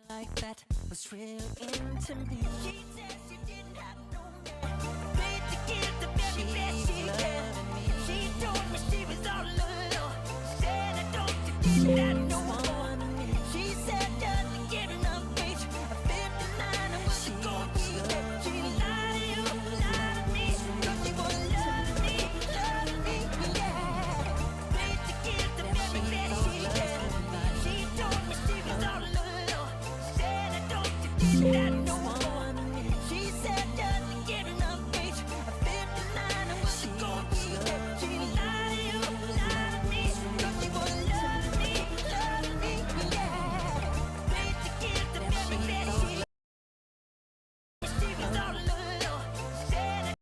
Like that was real into me. She said she didn't have no man, paid to give the very best she can. She told me she was all alone. Said I don't you didn't have no one. She said doesn't get enough age. I 59 and was going to be. She lied to you, lied to me, 'cause she was loving me, yeah. Paid to give the very best she can. She told me she was all alone. That no one. She said doesn't get enough age. 59 and was going to be. She lied to you, lied to me, 'cause she was loving me, yeah. Paid to give the very best she was all alone. Said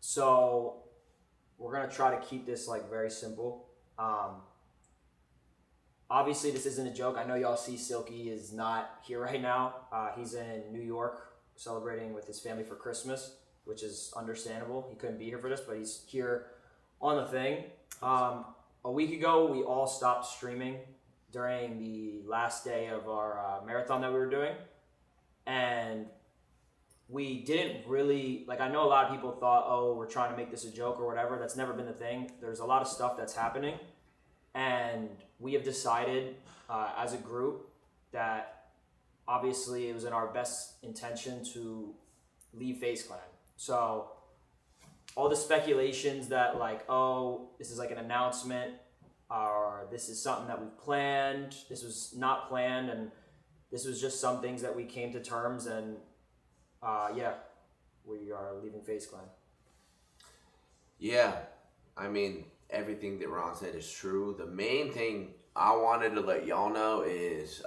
So we're gonna try to keep this like very simple. Obviously, this isn't a joke. I know y'all see Silky is not here right now. He's in New York celebrating with his family for Christmas. which is understandable. He couldn't be here for this, but he's here on the thing. A week ago, we all stopped streaming during the last day of our marathon that we were doing. And we didn't really, like, I know a lot of people thought, oh, we're trying to make this a joke or whatever. That's never been the thing. There's a lot of stuff that's happening. And we have decided as a group that obviously it was in our best intention to leave FaZe Clan. So all the speculations that like, oh, this is like an announcement or this is something that we planned. This was not planned, and this was just some things that we came to terms, and yeah, we are leaving FaZe Clan. Yeah, I mean, everything that Ron said is true. The main thing I wanted to let y'all know is,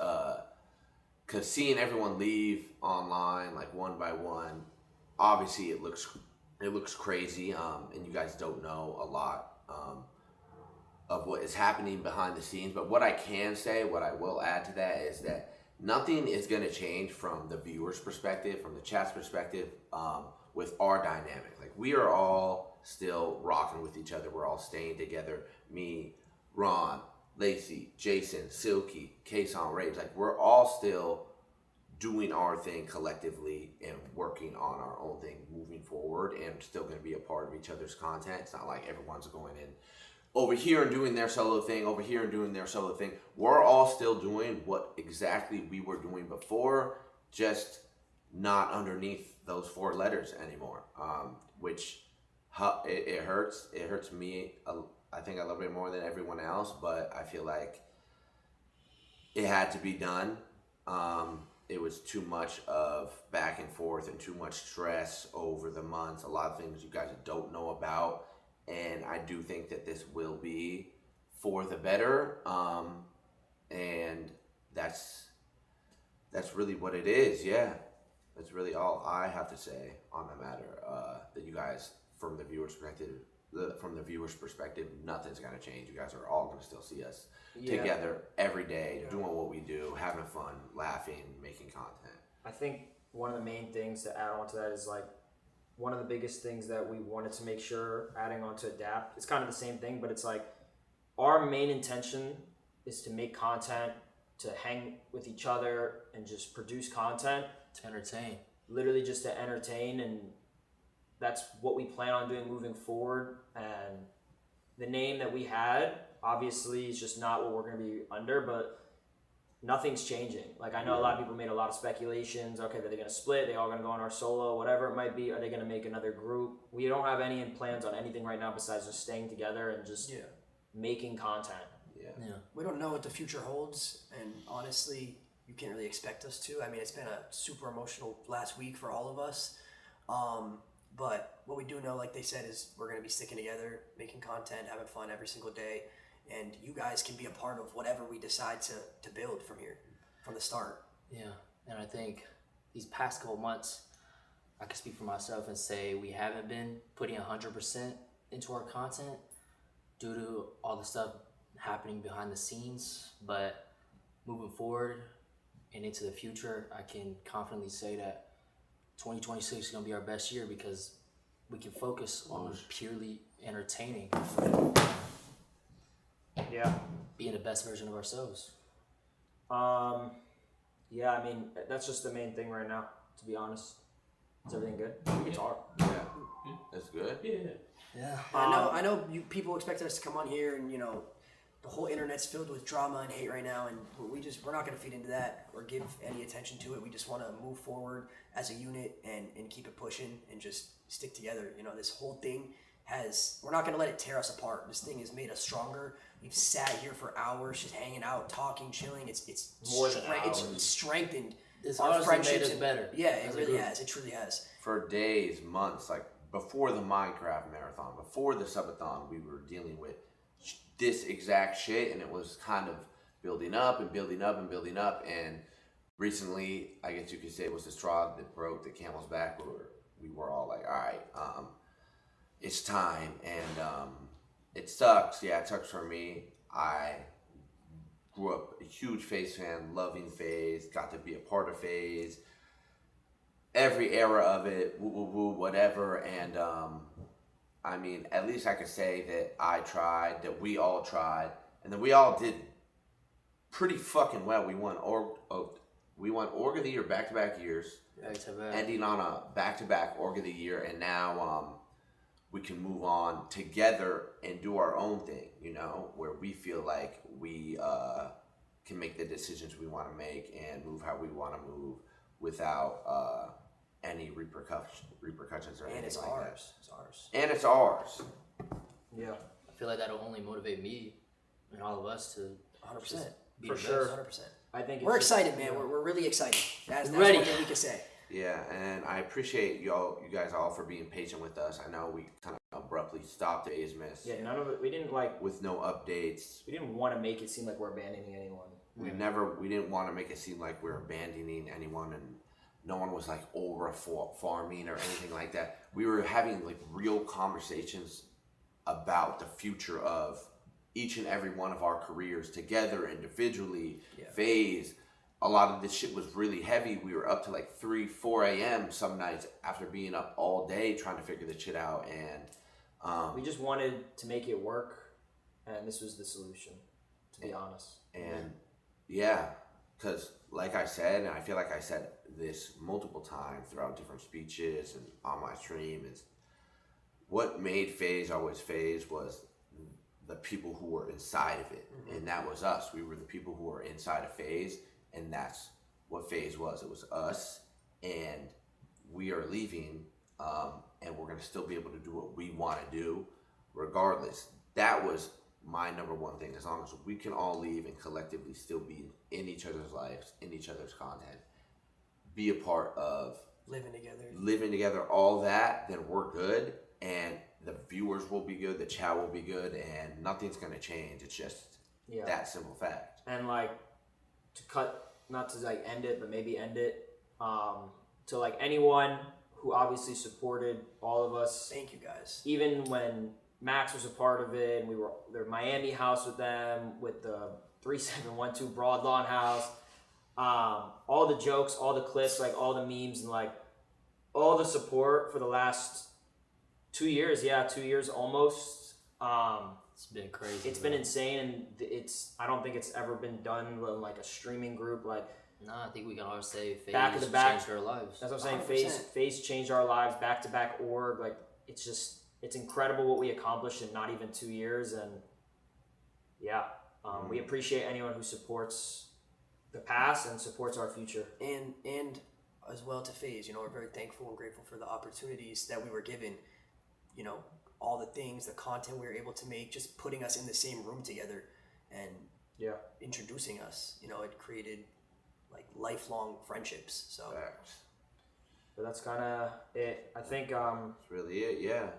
because seeing everyone leave online, like one by one, obviously it looks crazy, and you guys don't know a lot of what is happening behind the scenes. But what I can say, what I will add to that, is that nothing is going to change from the viewer's perspective, from the chat's perspective, with our dynamic. Like, we are all still rocking with each other. We're all staying together. Me, Ron, Lacey, Jason, Silky, Kason, Rage. Like, we're all still doing our thing collectively and working on our own thing moving forward, and still going to be a part of each other's content. It's not like everyone's going in over here and doing their solo thing, over here and doing their solo thing. We're all still doing what exactly we were doing before, just not underneath those 4 letters anymore, which it hurts. It hurts me, I think, a little bit more than everyone else, but I feel like it had to be done. It was too much of back and forth and too much stress over the months, a lot of things you guys don't know about. And I do think that this will be for the better. And that's really what it is. Yeah. That's really all I have to say on the matter. That you guys, from the viewer's perspective, nothing's going to change. You guys are all going to still see us together every day, doing what we do, having fun, laughing, making content. I think one of the main things to add on to that is, like, one of the biggest things that we wanted to make sure, adding on to Adapt, it's kind of the same thing, but it's like our main intention is to make content, to hang with each other and just produce content. To entertain. Literally just to entertain, and that's what we plan on doing moving forward. And the name that we had, obviously, is just not what we're going to be under, but nothing's changing. Like, I know a lot of people made a lot of speculations. Okay, are they going to split? They all going to go on our solo, whatever it might be. Are they going to make another group? We don't have any plans on anything right now besides just staying together and just making content. Yeah. We don't know what the future holds, and honestly, you can't really expect us to. I mean, it's been a super emotional last week for all of us. But what we do know, like they said, is we're going to be sticking together, making content, having fun every single day. And you guys can be a part of whatever we decide to build from here, from the start. Yeah, and I think these past couple months, I can speak for myself and say we haven't been putting 100% into our content due to all the stuff happening behind the scenes. But moving forward and into the future, I can confidently say that 2026 is going to be our best year because we can focus on purely entertaining. Yeah. Being the best version of ourselves. Yeah, I mean, that's just the main thing right now, to be honest. Is everything good? We can talk. Yeah. That's good. Yeah. I know you people expected us to come on here, and the whole internet's filled with drama and hate right now, and we're not going to feed into that or give any attention to it. We just want to move forward as a unit and keep it pushing and just stick together. This whole thing we're not going to let it tear us apart. This thing has made us stronger. We've sat here for hours just hanging out, talking, chilling. It's more than hours. It's strengthened It's our honestly friendships. made us better. Yeah, it as a really group. has. It truly has. For days, months, like before the Minecraft marathon, before the subathon, we were dealing with this exact shit, and it was kind of building up and building up and building up. And recently, I guess you could say it was the straw that broke the camel's back, where we were all like, all right, it's time. And it sucks. Yeah, it sucks for me. I grew up a huge FaZe fan, loving FaZe, got to be a part of FaZe. every era of it, woo woo woo, whatever. And I mean, at least I could say that I tried, that we all tried, and that we all did pretty fucking well. We won Org of the Year back-to-back years, ending on a back-to-back Org of the Year, and now we can move on together and do our own thing, you know, where we feel like we can make the decisions we want to make and move how we want to move without any repercussions or anything like that. It's ours. And it's ours. Yeah. I feel like that'll only motivate me and all of us to 100%. be For the sure. best. 100%. I think We're excited, man. We're really excited. That's Ready. one thing we can say. Yeah, and I appreciate you guys all for being patient with us. I know we kind of abruptly stopped the A's Miss Yeah, none of it. We didn't like. with no updates. We didn't want to make it seem like we're abandoning anyone. We didn't want to make it seem like we're abandoning anyone, and no one was like over farming or anything like that. We were having like real conversations about the future of each and every one of our careers together, individually, phase. A lot of this shit was really heavy. We were up to like 3, 4 a.m. some nights after being up all day trying to figure the shit out. And We just wanted to make it work, and this was the solution, to be honest. And yeah, because like I said, and I feel like I said this multiple times throughout different speeches and on my stream, is what made FaZe always FaZe was the people who were inside of it. And that was us. We were the people who were inside of FaZe, and that's what FaZe was. It was us, and we are leaving, and we're going to still be able to do what we want to do regardless. That was my number one thing. As long as we can all leave and collectively still be in each other's lives, in each other's content, be a part of living together, all that, then we're good, and the viewers will be good, the chat will be good, and nothing's going to change. It's just that simple fact. And like, to cut, not to like end it, but maybe end it, to like anyone who obviously supported all of us. Thank you, guys. Even when Max was a part of it, and we were their Miami house with them, with the 3712 Broad Lawn house, all the jokes, all the clips, like all the memes, and like all the support for the last 2 years. 2 years almost. It's been crazy. It's been insane, and I don't think it's ever been done with like a streaming group. Like, no, I think we can always say FaZe back to back changed our lives. That's what I'm saying. FaZe changed our lives. Back to back org. Like, it's incredible what we accomplished in not even 2 years. And we appreciate anyone who supports the past and supports our future. And as well to FaZe, you know, we're very thankful and grateful for the opportunities that we were given. You know, all the things, the content we were able to make, just putting us in the same room together and introducing us. You know, it created like lifelong friendships. So, but that's kind of it. I think That's really it. Yeah.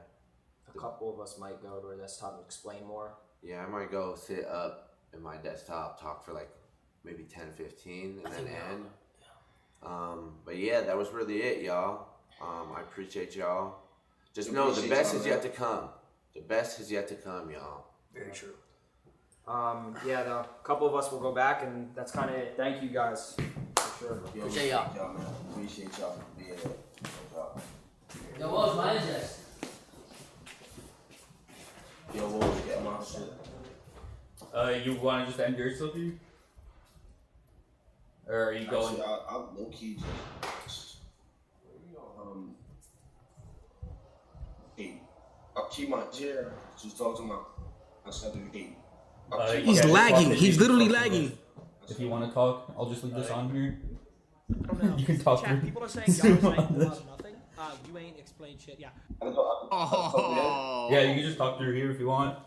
a couple of us might go to our desktop and explain more. Yeah, I might go sit up in my desktop, talk for like maybe 10, 15, and then end. But yeah, that was really it, y'all. I appreciate y'all. Just know the best is yet to come. The best is yet to come, y'all. very true. A couple of us will go back, and that's kind of it. Thank you guys. For sure. Appreciate y'all. Man. Appreciate y'all for being here. Yo, what was my ingest? Yo, what was get my shit? You want to just end yours, Sylvie? Or are you going? Actually, I'm low key just hey, I'll keep my chair. Just talk to my son. Hey, He's Yeah, lagging. just He's talk literally to me. lagging. If you want to talk, I'll just leave this on here. I don't know. You can talk Chat, through- people are saying y'all saying a lot of nothing. You ain't explained shit. Yeah. Oh. Yeah, you can just talk through here if you want.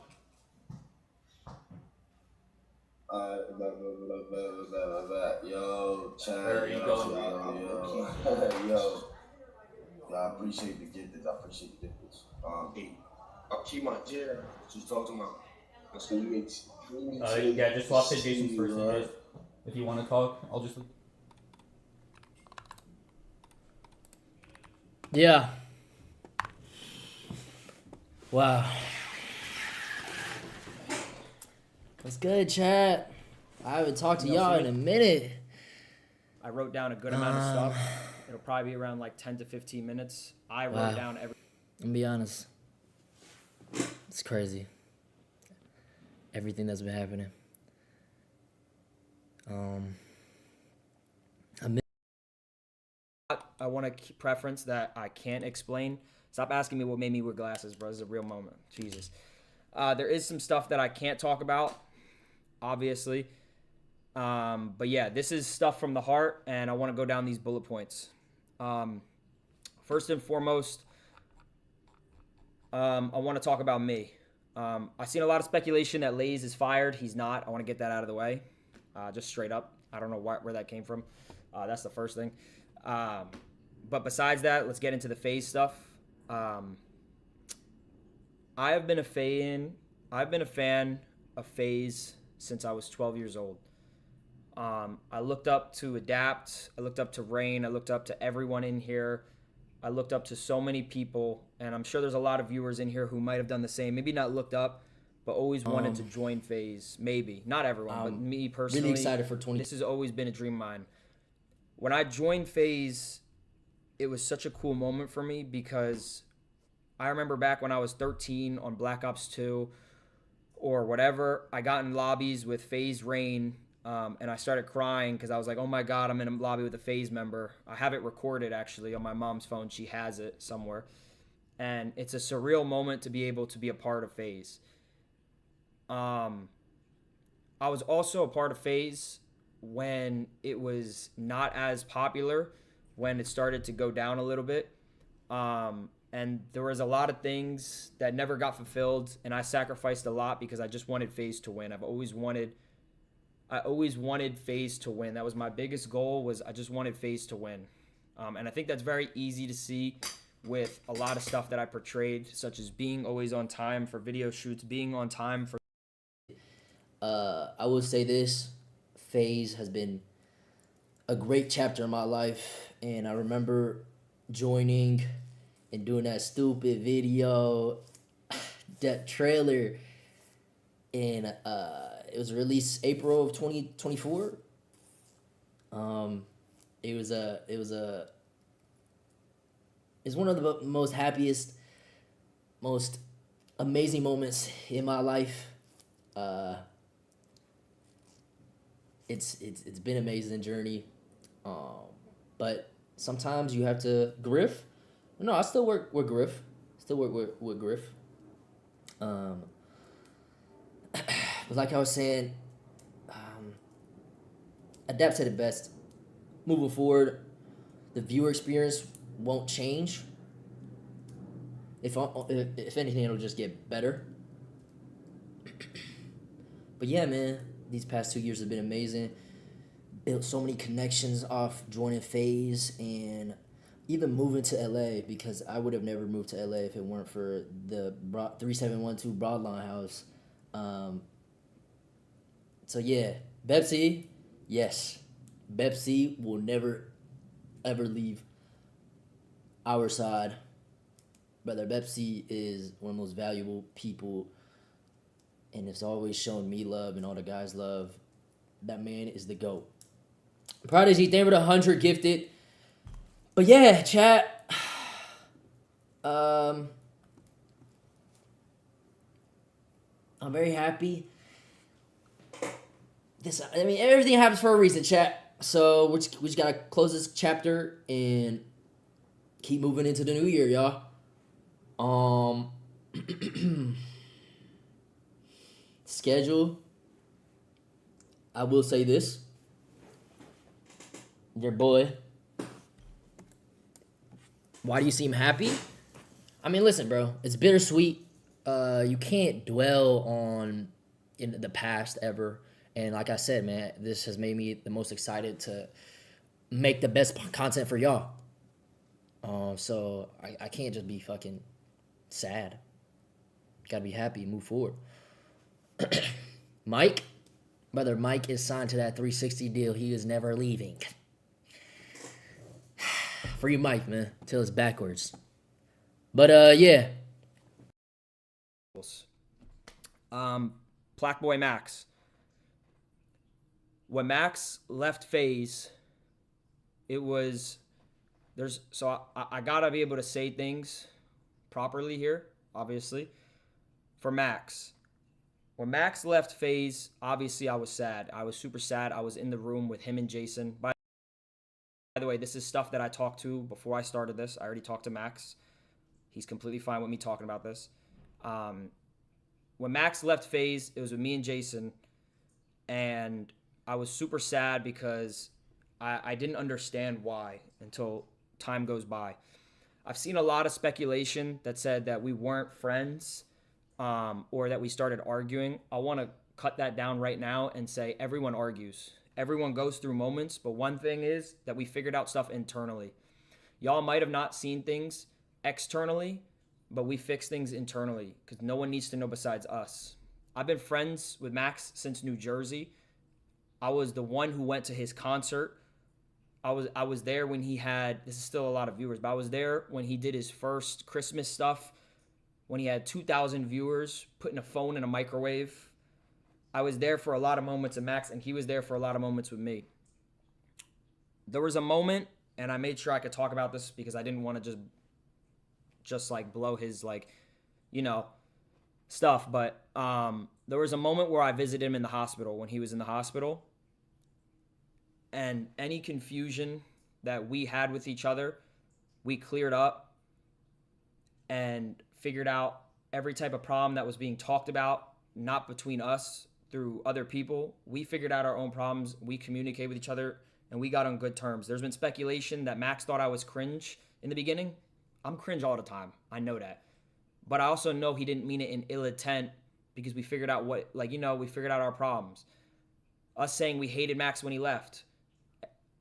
Yo, Chad, Where are you going? yo, I appreciate the gift. I appreciate the gift. Hey, I'll keep my chair. Just talk to my son. Yeah, just swap to Jason's first ingest. If you want to talk, I'll just leave. Yeah. Wow. What's good, chat? I haven't talked to y'all in a minute. I wrote down a good amount of stuff. It'll probably be around like 10 to 15 minutes. I wrote down every. I'm gonna be honest. It's crazy. Everything that's been happening. I want to preference that I can't explain. Stop asking me what made me wear glasses, bro. This is a real moment. Jesus. There is some stuff that I can't talk about, obviously. But yeah, this is stuff from the heart, and I want to go down these bullet points. First and foremost, I want to talk about me. I've seen a lot of speculation that Lays is fired. He's not. I want to get that out of the way. Just straight up. I don't know where that came from. That's the first thing. But besides that, let's get into the FaZe stuff. I have been a fan of FaZe since I was 12 years old. I looked up to Adapt. I looked up to Rain. I looked up to everyone in here. I looked up to so many people, and I'm sure there's a lot of viewers in here who might have done the same. Maybe not looked up, but always wanted to join FaZe. Maybe. Not everyone, but me personally. Really excited for 20. This has always been a dream of mine. When I joined FaZe, it was such a cool moment for me because I remember back when I was 13 on Black Ops 2 or whatever, I got in lobbies with FaZe Rain, and I started crying because I was like, oh my God, I'm in a lobby with a FaZe member. I have it recorded, actually, on my mom's phone. She has it somewhere. And it's a surreal moment to be able to be a part of FaZe. I was also a part of FaZe when it was not as popular, when it started to go down a little bit. And there was a lot of things that never got fulfilled, and I sacrificed a lot because I just wanted FaZe to win. I always wanted FaZe to win. That was my biggest goal, was I just wanted FaZe to win. And I think that's very easy to see with a lot of stuff that I portrayed, such as being always on time for video shoots, being on time for... I will say this. FaZe has been a great chapter in my life, and I remember joining and doing that stupid video, that trailer, and it was released April of 2024. It's one of the most happiest, most amazing moments in my life. It's been an amazing journey, but sometimes you have to griff. No, I still work with Griff. Still work with Griff. But like I was saying, Adapt said it best. Moving forward, the viewer experience won't change. If anything, it'll just get better. But yeah, man, these past 2 years have been amazing. Built so many connections off joining FaZe and even moving to LA, because I would have never moved to LA if it weren't for the 3712 Broadline house. So yeah, Bepsi, yes. Bepsi will never, ever leave our side. Brother, Bepsi is one of the most valuable people, and it's always shown me love and all the guys love. That man is the GOAT. Prodigy, thank you for the 100 gifted. But yeah, chat. I'm very happy. Everything happens for a reason, chat. So we just gotta close this chapter and keep moving into the new year, y'all. Schedule. I will say this. Your boy. Why do you seem happy? I mean, listen, bro. It's bittersweet. You can't dwell on in the past ever. And like I said, man, this has made me the most excited to make the best content for y'all. So I can't just be fucking sad. Gotta be happy and move forward. Mike, brother, Mike is signed to that 360 deal. He is never leaving. Free Mike, man, till it's backwards. But yeah. Black Boy Max. When Max left FaZe, it was there's so I gotta be able to say things properly here, obviously. For Max, when Max left FaZe, obviously I was sad. I was super sad. I was in the room with him and Jason. By the way, this is stuff that I talked to before I started this. I already talked to Max. He's completely fine with me talking about this. When Max left FaZe, it was with me and Jason, and I was super sad because I didn't understand why until time goes by. I've seen a lot of speculation that said that we weren't friends, or that we started arguing. I want to cut that down right now and say everyone argues. Everyone goes through moments, but one thing is that we figured out stuff internally. Y'all might have not seen things externally, but we fix things internally because no one needs to know besides us. I've been friends with Max since New Jersey. I was the one who went to his concert. I was there when he had, this is still a lot of viewers, but I was there when he did his first Christmas stuff, when he had 2,000 viewers, putting a phone in a microwave. I was there for a lot of moments with Max, and he was there for a lot of moments with me. There was a moment, and I made sure I could talk about this because I didn't want to just like blow his stuff. But there was a moment where I visited him in the hospital when he was in the hospital. And any confusion that we had with each other, we cleared up and figured out every type of problem that was being talked about, not between us, through other people. We figured out our own problems. We communicated with each other, and we got on good terms. There's been speculation that Max thought I was cringe in the beginning. I'm cringe all the time. I know that. But I also know he didn't mean it in ill intent because we figured out we figured out our problems. Us saying we hated Max when he left.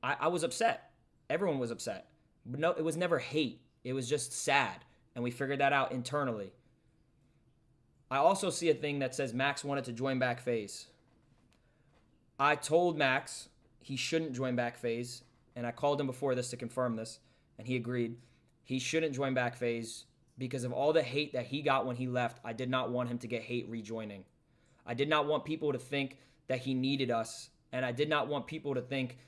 I was upset. Everyone was upset. But no, it was never hate. It was just sad. And we figured that out internally. I also see a thing that says Max wanted to join back FaZe. I told Max he shouldn't join back FaZe, and I called him before this to confirm this, and he agreed. He shouldn't join back FaZe because of all the hate that he got when he left. I did not want him to get hate rejoining. I did not want people to think that he needed us, and I did not want people to think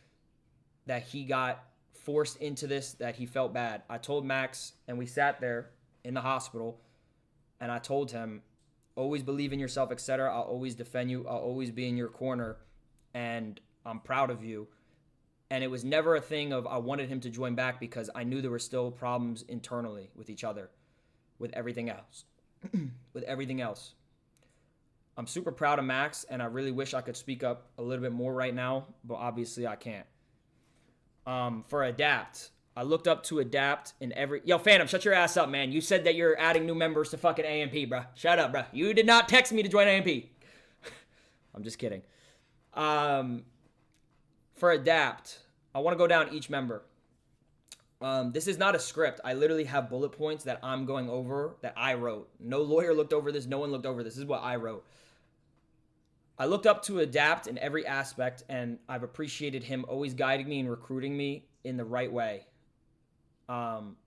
that he got forced into this, that he felt bad. I told Max, and we sat there in the hospital, and I told him, always believe in yourself, etc. I'll always defend you. I'll always be in your corner, and I'm proud of you. And it was never a thing of I wanted him to join back because I knew there were still problems internally with each other, with everything else. With everything else. I'm super proud of Max, and I really wish I could speak up a little bit more right now, but obviously I can't. For Adapt, I looked up to Adapt in every... Yo, Phantom, shut your ass up, man. You said that you're adding new members to fucking AMP, bro. Shut up, bro. You did not text me to join AMP. I'm just kidding. For Adapt, I want to go down each member. This is not a script. I literally have bullet points that I'm going over that I wrote. No lawyer looked over this. No one looked over this. This is what I wrote. I looked up to Adapt in every aspect, and I've appreciated him always guiding me and recruiting me in the right way.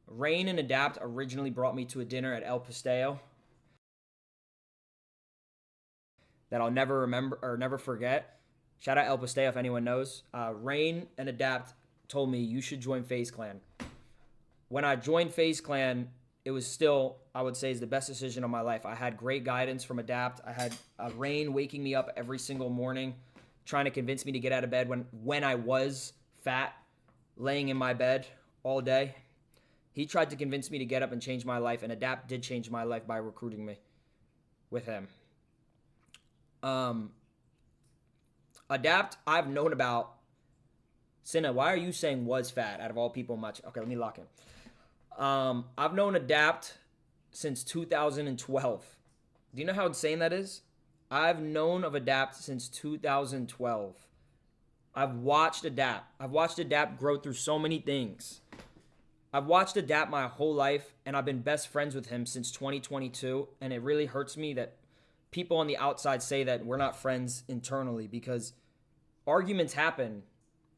Rain and Adapt originally brought me to a dinner at El Pastel that I'll never remember or never forget. Shout out El Pastel if anyone knows. Rain and Adapt told me you should join FaZe Clan. When I joined FaZe Clan, it was still, I would say, is the best decision of my life. I had great guidance from Adapt. I had Rain waking me up every single morning, trying to convince me to get out of bed when I was fat, laying in my bed all day. He tried to convince me to get up and change my life, and Adapt did change my life by recruiting me with him. Adapt, I've known about. Cinna, why are you saying was fat out of all people much? Okay, let me lock in. I've known Adapt since 2012. Do you know how insane that is? I've known of Adapt since 2012. I've watched Adapt. I've watched Adapt grow through so many things. I've watched Adapt my whole life, and I've been best friends with him since 2022, and it really hurts me that people on the outside say that we're not friends internally because arguments happen.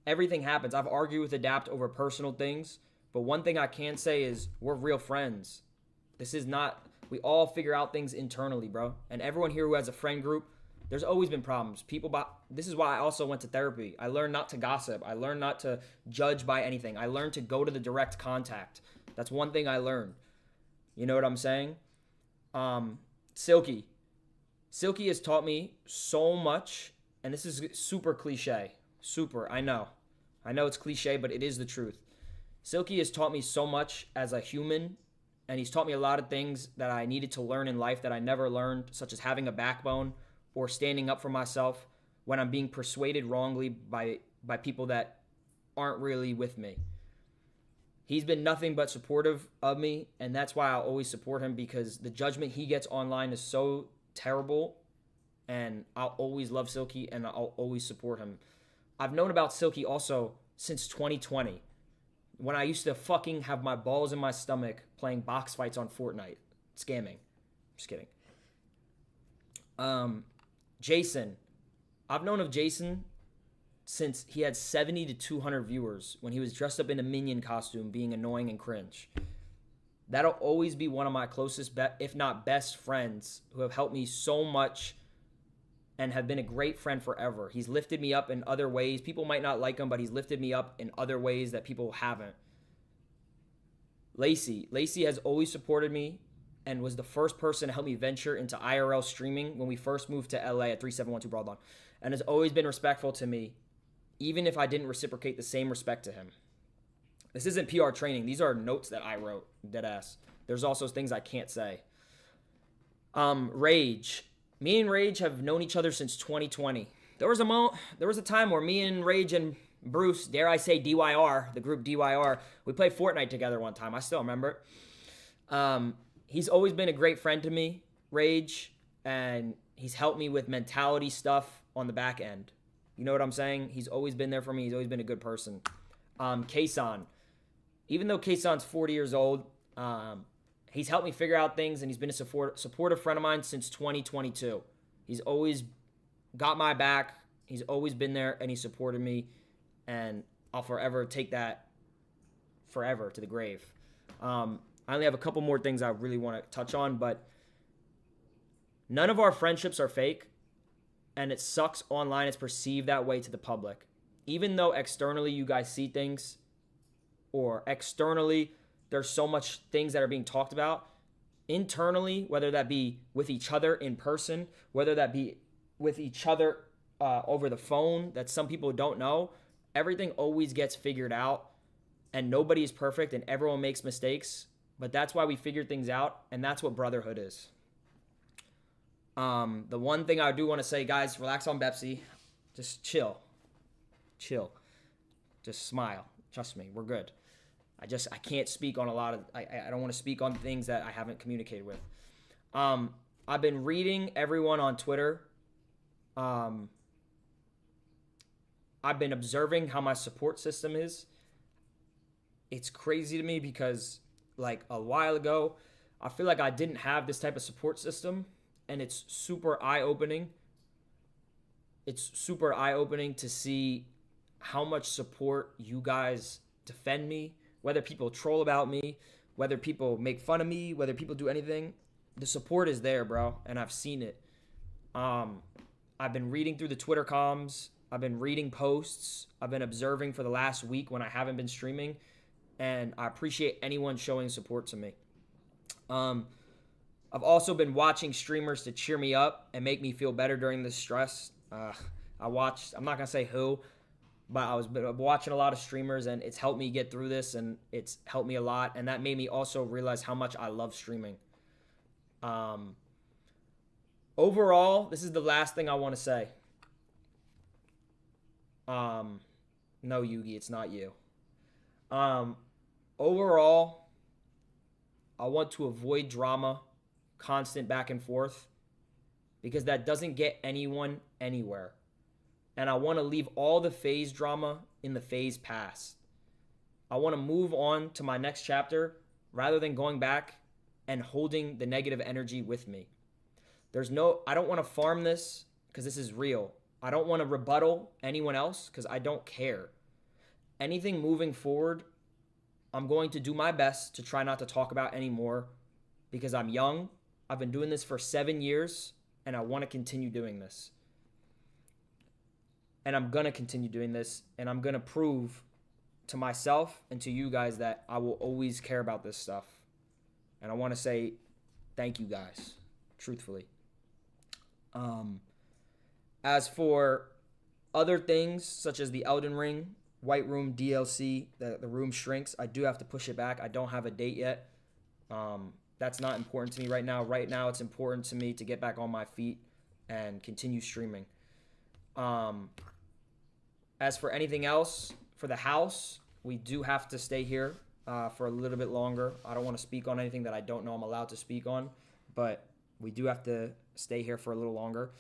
Everything happens. I've argued with Adapt over personal things, but one thing I can say is we're real friends. This is not, we all figure out things internally, bro. And everyone here who has a friend group, There's always been problems. This is why I also went to therapy. I learned not to gossip. I learned not to judge by anything. I learned to go to the direct contact. That's one thing I learned. You know what I'm saying? Silky. Silky has taught me so much, and this is super cliche. Super, I know. I know it's cliche, but it is the truth. Silky has taught me so much as a human, and he's taught me a lot of things that I needed to learn in life that I never learned, such as having a backbone or standing up for myself when I'm being persuaded wrongly by people that aren't really with me. He's been nothing but supportive of me, and that's why I'll always support him, because the judgment he gets online is so terrible, and I'll always love Silky, and I'll always support him. I've known about Silky also since 2020, when I used to fucking have my balls in my stomach playing box fights on Fortnite. Scamming. Just kidding. Jason. I've known of Jason since he had 70 to 200 viewers when he was dressed up in a minion costume being annoying and cringe. That'll always be one of my closest, if not best friends, who have helped me so much and have been a great friend forever. He's lifted me up in other ways. People might not like him, but he's lifted me up in other ways that people haven't. Lacey has always supported me and was the first person to help me venture into IRL streaming when we first moved to LA at 3712 Broadlawn, and has always been respectful to me, even if I didn't reciprocate the same respect to him. This isn't PR training. These are notes that I wrote, deadass. There's also things I can't say. Rage. Me and Rage have known each other since 2020. There was a time where me and Rage and Bruce, dare I say DYR, the group DYR, we played Fortnite together one time. I still remember it. He's always been a great friend to me, Rage, and he's helped me with mentality stuff on the back end. You know what I'm saying? He's always been there for me. He's always been a good person. Kason. Even though Kason's 40 years old, he's helped me figure out things, and he's been a supportive friend of mine since 2022. He's always got my back. He's always been there, and he supported me, and I'll forever take that forever to the grave. I only have a couple more things I really want to touch on, but none of our friendships are fake, and it sucks online. It's perceived that way to the public. Even though externally you guys see things, or externally there's so much things that are being talked about, internally, whether that be with each other in person, whether that be with each other over the phone that some people don't know, everything always gets figured out, and nobody is perfect, and everyone makes mistakes. But that's why we figure things out, and that's what brotherhood is. The one thing I do want to say, guys, relax on Pepsi. Just chill. Just smile. Trust me, we're good. I can't speak on a lot of, I don't want to speak on things that I haven't communicated with. I've been reading everyone on Twitter. I've been observing how my support system is. It's crazy to me because, like, a while ago, I feel like I didn't have this type of support system, and it's super eye-opening. It's super eye-opening to see how much support you guys defend me, whether people troll about me, whether people make fun of me, whether people do anything. The support is there, bro, and I've seen it. I've been reading through the Twitter comms. I've been reading posts. I've been observing for the last week when I haven't been streaming, and I appreciate anyone showing support to me. I've also been watching streamers to cheer me up and make me feel better during this stress. I'm not going to say who, but I was watching a lot of streamers, and it's helped me get through this, and it's helped me a lot, and that made me also realize how much I love streaming. Overall, this is the last thing I want to say. No, Yugi, it's not you. Overall, I want to avoid drama, constant back and forth, because that doesn't get anyone anywhere. And I want to leave all the phase drama in the phase past. I want to move on to my next chapter rather than going back and holding the negative energy with me. I don't want to farm this because this is real. I don't want to rebuttal anyone else because I don't care. Anything moving forward, I'm going to do my best to try not to talk about anymore because I'm young. I've been doing this for 7 years, and I want to continue doing this. And I'm going to continue doing this, and I'm going to prove to myself and to you guys that I will always care about this stuff. And I want to say thank you guys, truthfully. As for other things, such as the Elden Ring, White Room DLC, the room shrinks, I do have to push it back. I don't have a date yet. That's not important to me right now. Right now, it's important to me to get back on my feet and continue streaming. As for anything else, for the house, we do have to stay here for a little bit longer. I don't want to speak on anything that I don't know I'm allowed to speak on, but we do have to stay here for a little longer.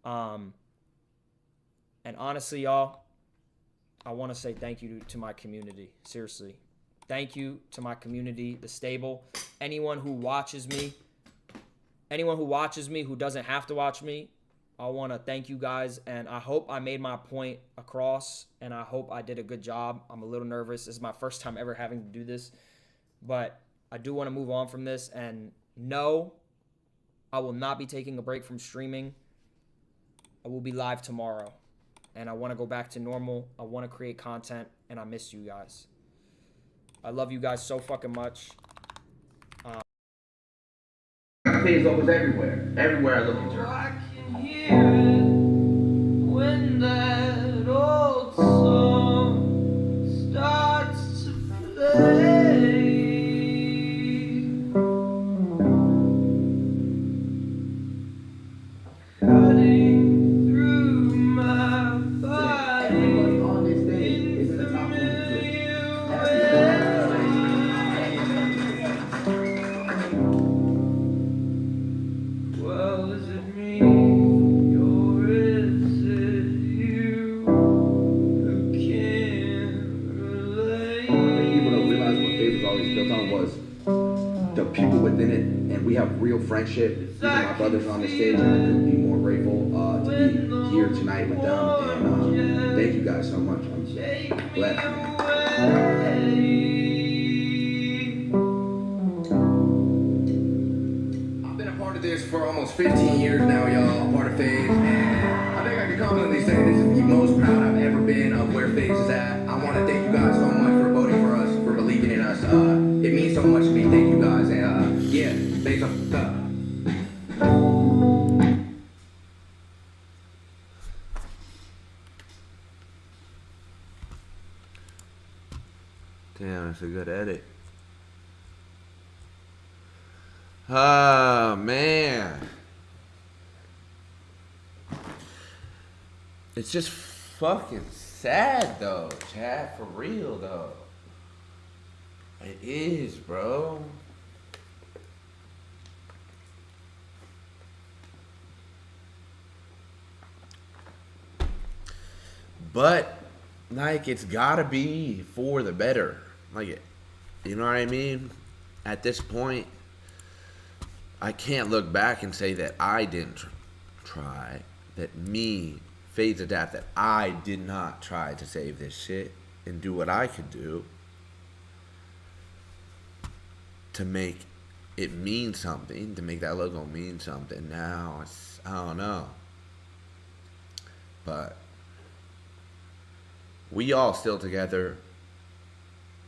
And honestly, y'all, I want to say thank you to my community. Seriously. Thank you to my community, the stable. Anyone who watches me, who doesn't have to watch me, I want to thank you guys, and I hope I made my point across, and I hope I did a good job. I'm a little nervous. This is my first time ever having to do this, but I do want to move on from this, and no, I will not be taking a break from streaming. I will be live tomorrow, and I want to go back to normal. I want to create content, and I miss you guys. I love you guys so fucking much. Phase was everywhere. Everywhere I look at her. I can hear it when that old song starts to play. Cutting through my body. Everybody on this stage is in the top 100. Well, is it me, or is it you who can't relate? People don't realize what Phase was always built on was the people within it, and we have real friendship. These are my brothers on the stage, and I couldn't be more grateful to be here tonight with them. And thank you guys so much. I'm blessed, man. I've been a part of this for almost 15 years now, y'all. Part of Phase, and I think I can confidently say this is the most proud I've ever been of where Phase is at. I want to thank you guys so much for voting for us, for believing in us. It means so much to me. Thank you guys, and yeah, Phase up. Damn, that's a good edit. Oh, man. It's just fucking sad, though, Chad. For real, though. It is, bro. But, like, it's gotta be for the better. Like, you know what I mean? At this point, I can't look back and say that I didn't try, that me, Phase Adapt, that I did not try to save this shit and do what I could do to make it mean something, to make that logo mean something. Now, it's, I don't know. But we all still together.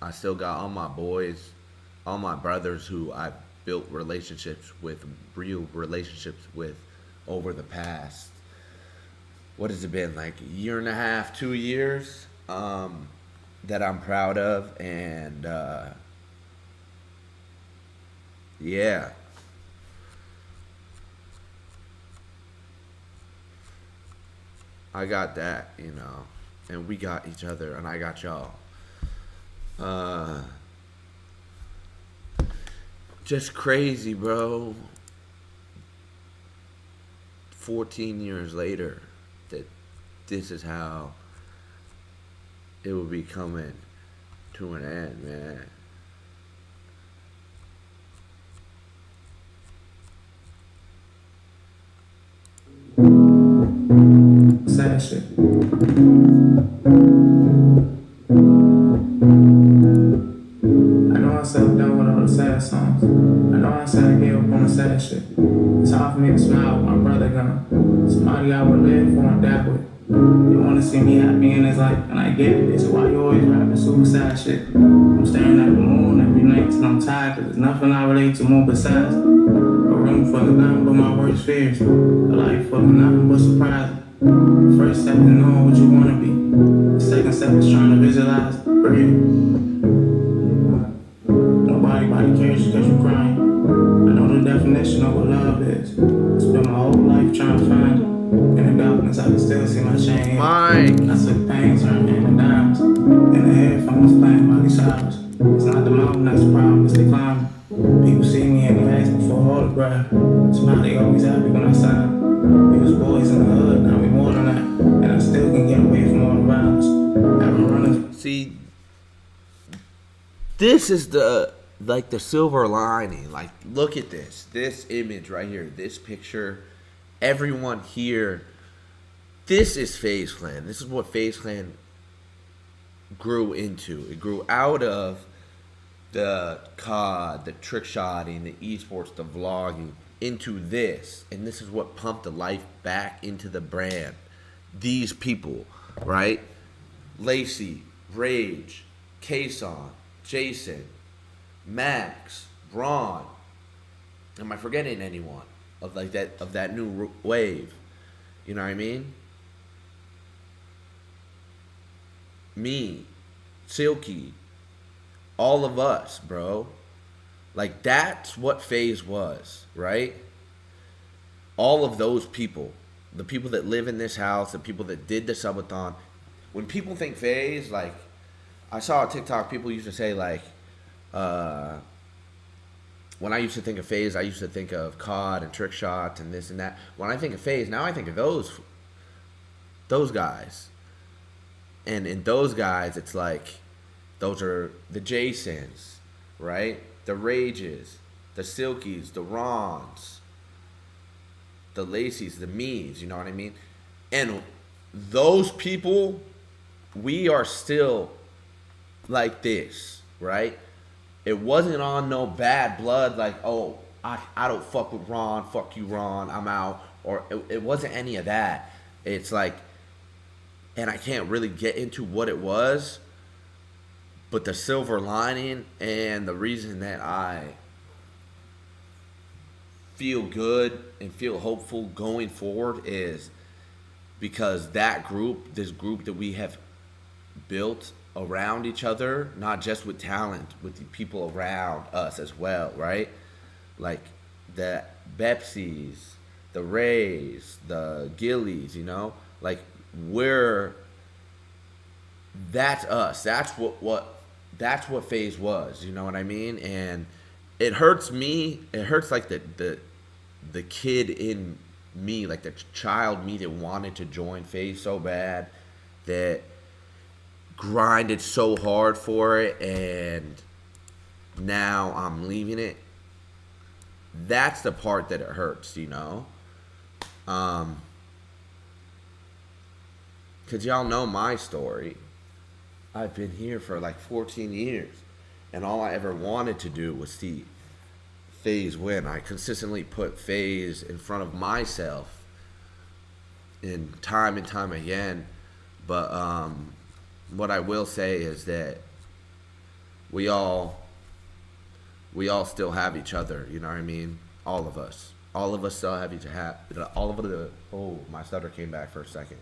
I still got all my boys, all my brothers who I've built relationships with, real relationships with over the past, what has it been, like a year and a half, 2 years, that I'm proud of. And yeah. I got that, you know, and we got each other, and I got y'all. Just crazy, bro. 14 years later, that this is how it will be coming to an end, man. Sad shit. I know I said I'm done with all the sad songs. I know I said I gave up on the sad shit. It's hard for me to smile with my brother gone. Somebody I would live for and die with. They wanna see me happy in his life, and I get it. They say, why you always rapping suicide shit? I'm staring at the moon every night till I'm tired, cause there's nothing I relate to more besides a room full of nothing but my worst fears, a life full of nothing but surprises. The first step is knowing what you wanna be. The second step is trying to visualize, breathe. Nobody cares just cause you're crying. I know the definition of what love is. Spent my whole life trying to find it. In the darkness, I can still see my shame. I took pain, turned it into diamonds. In the headphones, playing Miley Cyrus. It's not the mountain that's the problem, it's the climb. People see me and they ask me for an autograph. So now they always happy when I sign. We was boys in the hood, now we more than that. And I still can get away from all the violence. I've been running. See, this is the silver lining. Like, look at this image right here, this picture. Everyone here, this is FaZe Clan. This is what FaZe Clan grew into. It grew out of the COD, the trick shotting, the esports, the vlogging, into this. And this is what pumped the life back into the brand. These people, right? Lacey, Rage, Kason, Jason, Max, Braun. Am I forgetting anyone of that new wave? You know what I mean? Me, Silky, all of us, bro. Like, that's what FaZe was, right? All of those people, the people that live in this house, the people that did the subathon. When people think FaZe, like, I saw a TikTok, people used to say, like, when I used to think of FaZe, I used to think of COD and trick shots and this and that. When I think of FaZe, now I think of those guys. And in those guys, it's like, those are the Jasons, right? The Rages, the Silkies, the Rons, the Lacey's, the Me's, you know what I mean? And those people, we are still like this, right? It wasn't on no bad blood, like, oh, I don't fuck with Ron, fuck you, Ron, I'm out. Or it wasn't any of that. It's like, and I can't really get into what it was, but the silver lining and the reason that I feel good and feel hopeful going forward is because that group, this group that we have built around each other, not just with talent, with the people around us as well, right? Like the Bepsies, the Rays, the Gillies, you know? Like, that's us. That's what FaZe was, you know what I mean? And it hurts me. It hurts like the kid in me, like the child me that wanted to join FaZe so bad, that grinded so hard for it, and now I'm leaving it. That's the part that it hurts, you know? Because y'all know my story. I've been here for like 14 years, and all I ever wanted to do was see FaZe win. I consistently put FaZe in front of myself and time again. But what I will say is that we all still have each other, you know what I mean? All of us still have each other. Oh, my stutter came back for a second.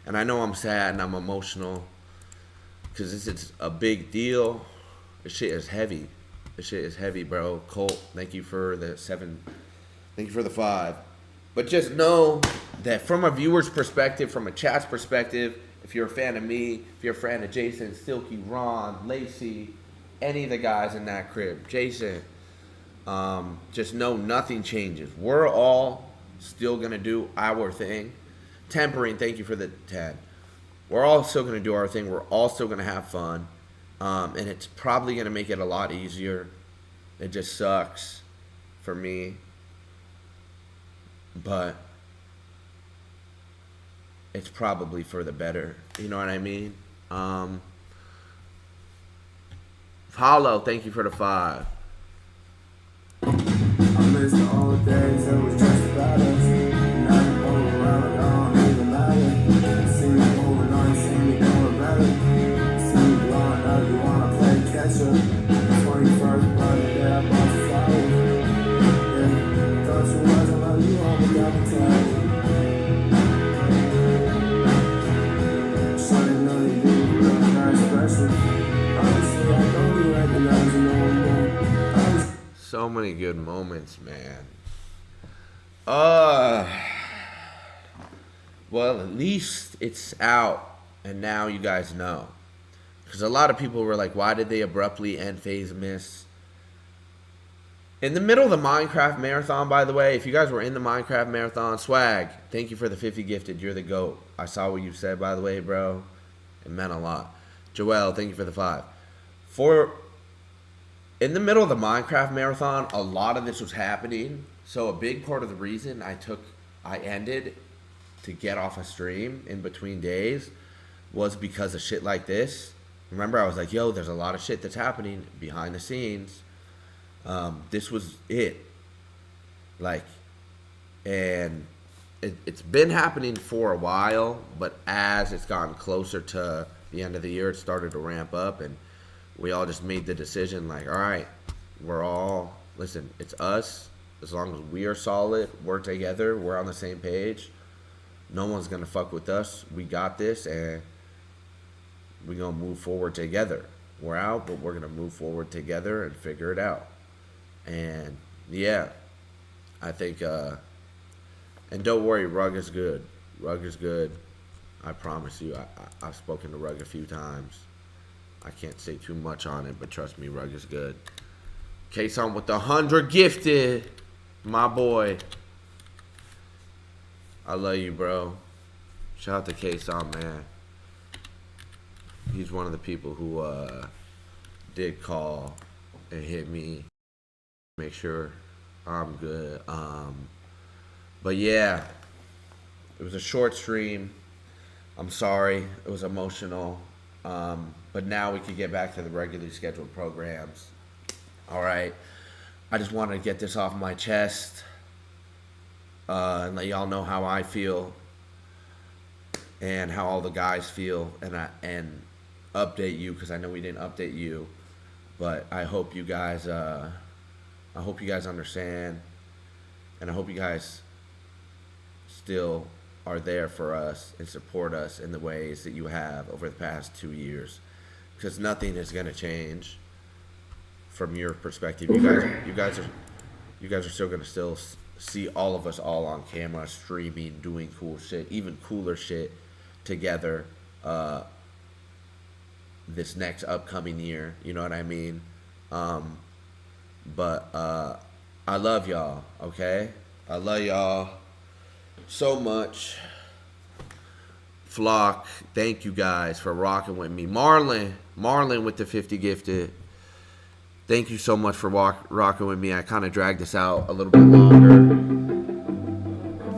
And I know I'm sad and I'm emotional because it's a big deal. This shit is heavy. This shit is heavy, bro. Colt, thank you for the 7. Thank you for the 5. But just know that from a viewer's perspective, from a chat's perspective, if you're a fan of me, if you're a fan of Jason, Silky, Ron, Lacey, any of the guys in that crib, Jason, just know nothing changes. We're all still going to do our thing. Tempering, thank you for the 10. We're all still going to do our thing. We're all still going to have fun. And it's probably going to make it a lot easier. It just sucks for me. But it's probably for the better. You know what I mean? Hollow, thank you for the 5. I miss the old days, it was just about us. Now you're going around, I don't even matter. See me moving on So many good moments, man. Well, at least it's out, and now you guys know. Because a lot of people were like, why did they abruptly end Phase Miss? In the middle of the Minecraft Marathon, by the way, if you guys were in the Minecraft Marathon, Swag, thank you for the 50 gifted. You're the GOAT. I saw what you said, by the way, bro. It meant a lot. Joel, thank you for the 5. In the middle of the Minecraft Marathon, a lot of this was happening. So a big part of the reason I ended to get off a stream in between days was because of shit like this. Remember, I was like, yo, there's a lot of shit that's happening behind the scenes. This was it. Like, and it's been happening for a while, but as it's gotten closer to the end of the year, it started to ramp up, and we all just made the decision, like, all right, listen, it's us. As long as we are solid, we're together, we're on the same page, no one's going to fuck with us. We got this, and we're going to move forward together. We're out, but we're going to move forward together and figure it out. And, yeah, I think, and don't worry, Rug is good. Rug is good. I promise you. I've spoken to Rug a few times. I can't say too much on it, but trust me, Rug is good. K-Son with the 100 gifted. My boy. I love you, bro. Shout out to K-Son, man. He's one of the people who did call and hit me. Make sure I'm good. But yeah, it was a short stream. I'm sorry. It was emotional. But now we can get back to the regularly scheduled programs. All right. I just wanted to get this off my chest and let y'all know how I feel and how all the guys feel, and update you, because I know we didn't update you. But I hope you guys understand, and I hope you guys still are there for us and support us in the ways that you have over the past 2 years, because nothing is going to change from your perspective. You guys are still going to see all of us all on camera, streaming, doing cool shit, even cooler shit together this next upcoming year. You know what I mean? But I love y'all, okay? I love y'all so much. Flock, thank you guys for rocking with me. Marlon with the 50 gifted. Thank you so much for rocking with me. I kind of dragged this out a little bit longer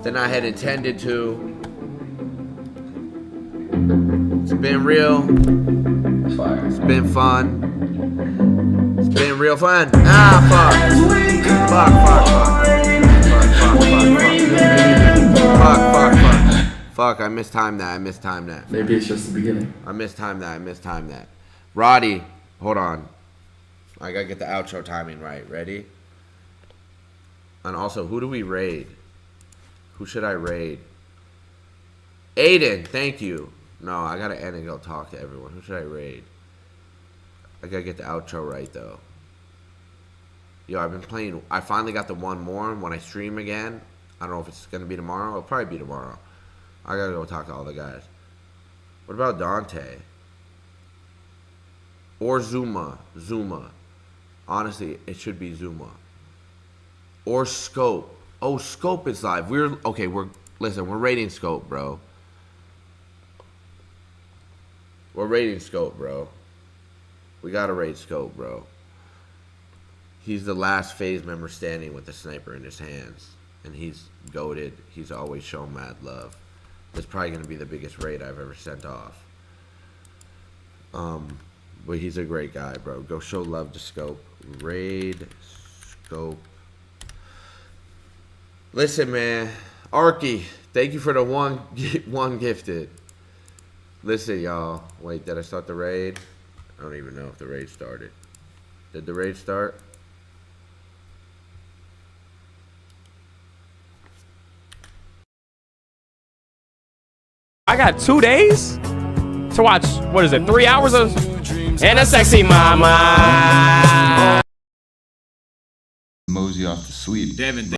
than I had intended to. It's been real. It's been fun. It's been real fun. Fuck. Fuck, I mistimed that. Maybe it's just the beginning. I mistimed that. Roddy, hold on. I gotta get the outro timing right. Ready? And also, who do we raid? Who should I raid? Aiden, thank you. No, I gotta end and go talk to everyone. Who should I raid? I gotta get the outro right, though. Yo, I've been playing. I finally got the one more when I stream again. I don't know if it's gonna be tomorrow. It'll probably be tomorrow. I gotta go talk to all the guys. What about Dante? Or Zuma. Honestly, it should be Zuma. Or Scope. Oh, Scope is live. We're rating Scope, bro. We're rating Scope, bro. We gotta rate Scope, bro. He's the last phase member standing with the sniper in his hands. And he's goated. He's always shown mad love. It's probably gonna be the biggest raid I've ever sent off. But he's a great guy, bro. Go show love to Scope. Raid Scope. Listen, man. Arky, thank you for the one gifted. Listen, y'all. Wait, did I start the raid? I don't even know if the raid started. Did the raid start? I got 2 days to watch, what is it, 3 hours of, and a sexy mama. mosey off to sleep. Devin.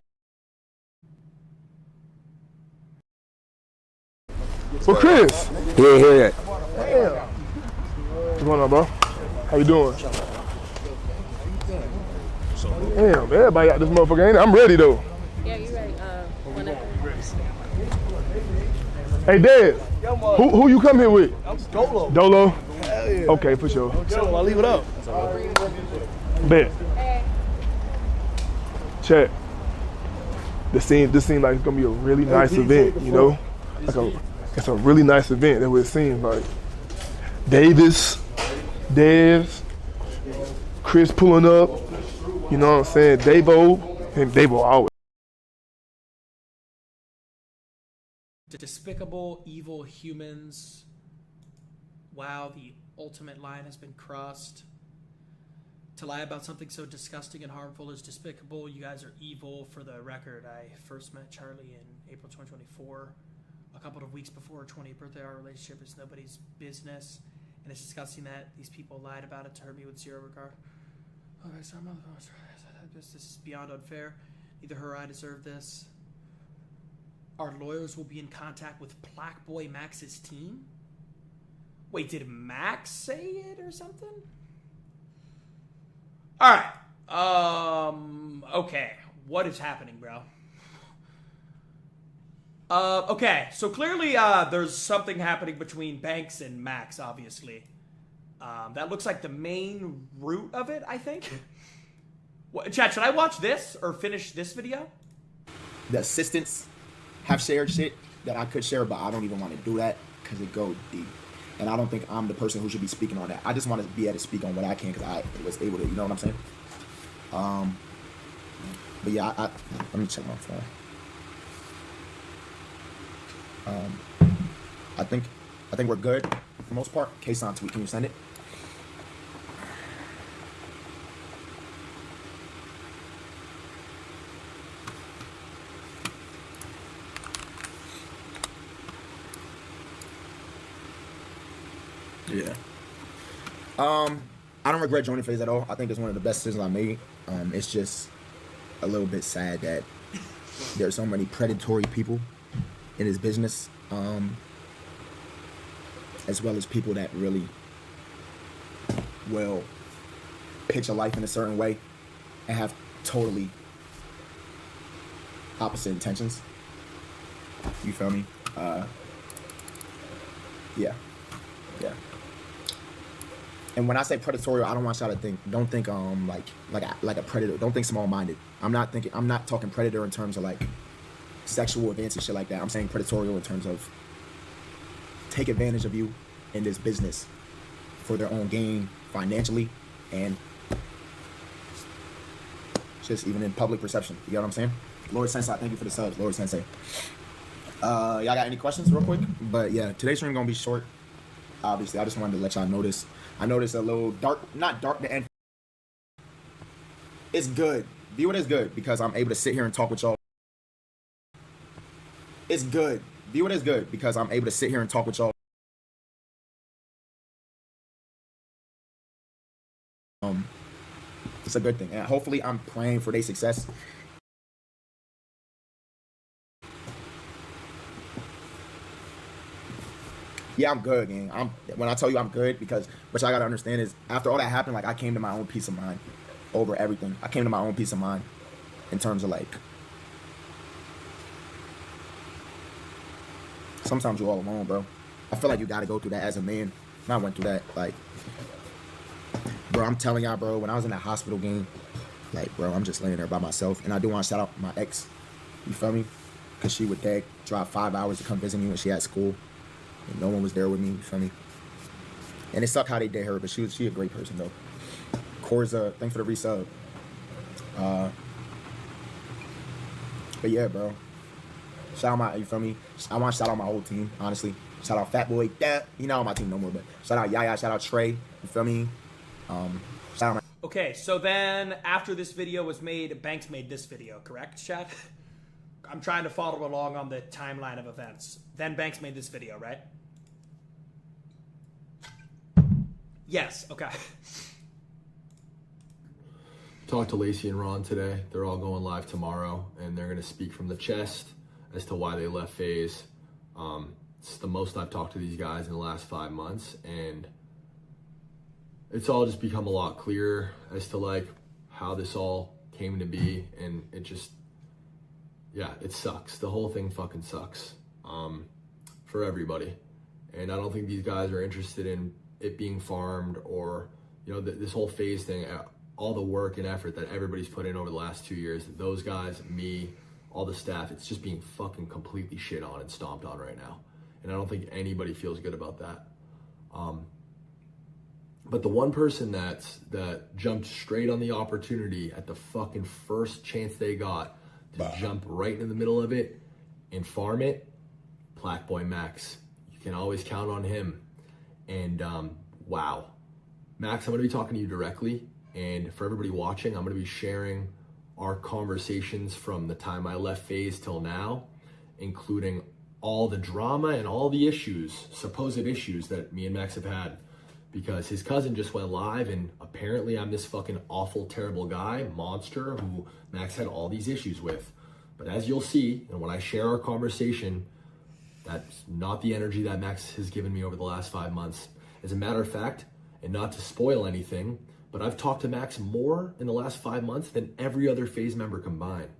Well, Chris. Yeah, hear that. Damn. What's going on, bro? How you doing? Damn, everybody got this motherfucker, ain't it? I'm ready, though. Yeah, you ready? Whenever. Hey, Dad. Who you come here with? Dolo. Dolo? Hell yeah. Okay, for sure. Chill, I'll leave it up. Bet. Check. This seems like it's gonna be a really nice event, you know? It's a really nice event. That's what it seems like. Davis, Devs, Chris pulling up, you know what I'm saying? Davo, and Davo always. Despicable, evil humans. Wow, the ultimate line has been crossed. To lie about something so disgusting and harmful is despicable. You guys are evil. For the record, I first met Charlie in April 2024. A couple of weeks before her 20th birthday. Our relationship is nobody's business. And it's disgusting that these people lied about it to hurt me with zero regard. Okay, so this is beyond unfair. Neither her or I deserve this. Our lawyers will be in contact with Black Boy Max's team? Wait, did Max say it or something? Alright. Okay. What is happening, bro? Okay, so clearly there's something happening between Banks and Max, obviously. That looks like the main root of it, I think. Chat, should I watch this or finish this video? The assistants have shared shit that I could share, but I don't even want to do that because it goes deep. And I don't think I'm the person who should be speaking on that. I just want to be able to speak on what I can because I was able to, you know what I'm saying? But yeah, let me check my phone. I think we're good for the most part. K-Son tweet, can you send it? Yeah. I don't regret joining FaZe at all. I think it's one of the best decisions I made. It's just a little bit sad that there's so many predatory people in his business, as well as people that really will pitch a life in a certain way and have totally opposite intentions. You feel me? Yeah. And when I say predatory, I don't want y'all to think. Don't think like a predator. Don't think small-minded. I'm not talking predator in terms of like sexual advance and shit like that. I'm saying predatorial in terms of take advantage of you in this business for their own gain financially and just even in public perception. You get what I'm saying? Lord Sensei, thank you for the subs, Lord Sensei. Y'all got any questions real quick? But yeah, today's stream gonna be short. Obviously, I just wanted to let y'all notice. I noticed a little dark, not dark the end. It's good. View it as good because I'm able to sit here and talk with y'all. It's good. View it as good because I'm able to sit here and talk with y'all. It's a good thing. And hopefully I'm praying for their success. Yeah, I'm good, gang. When I tell you I'm good, because what y'all gotta understand is after all that happened, like I came to my own peace of mind over everything. I came to my own peace of mind in terms of like sometimes you're all alone, bro. I feel like you gotta go through that as a man. And I went through that, like, bro, I'm telling y'all, bro, when I was in that hospital game, like, bro, I'm just laying there by myself. And I do want to shout out my ex, you feel me? Because she would drive 5 hours to come visit me when she had school. And no one was there with me, you feel me? And it sucked how they did her, but she a great person, though. Corza, thanks for the resub. But yeah, bro. Shout out my, you feel me? I want to shout out my whole team, honestly. Shout out Fat Boy, he not on my team no more, but shout out Yaya, shout out Trey, you feel me? Shout out my... Okay, so then after this video was made, Banks made this video, correct, chat? I'm trying to follow along on the timeline of events. Then Banks made this video, right? Yes, okay. Talked to Lacey and Ron today. They're all going live tomorrow, and they're going to speak from the chest as to why they left FaZe. It's the most I've talked to these guys in the last 5 months, and it's all just become a lot clearer as to like how this all came to be, and it just, yeah, it sucks. The whole thing fucking sucks for everybody, and I don't think these guys are interested in it being farmed or, you know, this whole FaZe thing. All the work and effort that everybody's put in over the last 2 years, those guys, me, all the staff, it's just being fucking completely shit on and stomped on right now. And I don't think anybody feels good about that. But the one person that jumped straight on the opportunity at the fucking first chance they got to jump right in the middle of it and farm it, Black Boy Max. You can always count on him. And wow. Max, I'm going to be talking to you directly. And for everybody watching, I'm going to be sharing our conversations from the time I left FaZe till now, including all the drama and all the issues, supposed issues that me and Max have had, because his cousin just went live and apparently I'm this fucking awful, terrible guy, monster, who Max had all these issues with. But as you'll see, and when I share our conversation, that's not the energy that Max has given me over the last 5 months. As a matter of fact, and not to spoil anything, but I've talked to Max more in the last 5 months than every other FaZe member combined.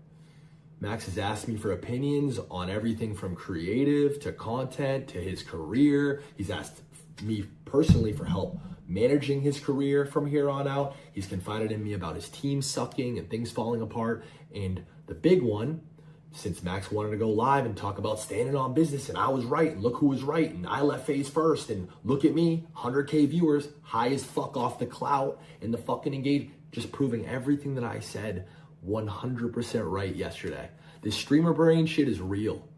Max has asked me for opinions on everything from creative to content to his career. He's asked me personally for help managing his career from here on out. He's confided in me about his team sucking and things falling apart. And the big one, since Max wanted to go live and talk about standing on business and I was right and look who was right and I left FaZe first and look at me, 100K viewers, high as fuck off the clout and the fucking engagement, just proving everything that I said 100% right yesterday. This streamer brain shit is real.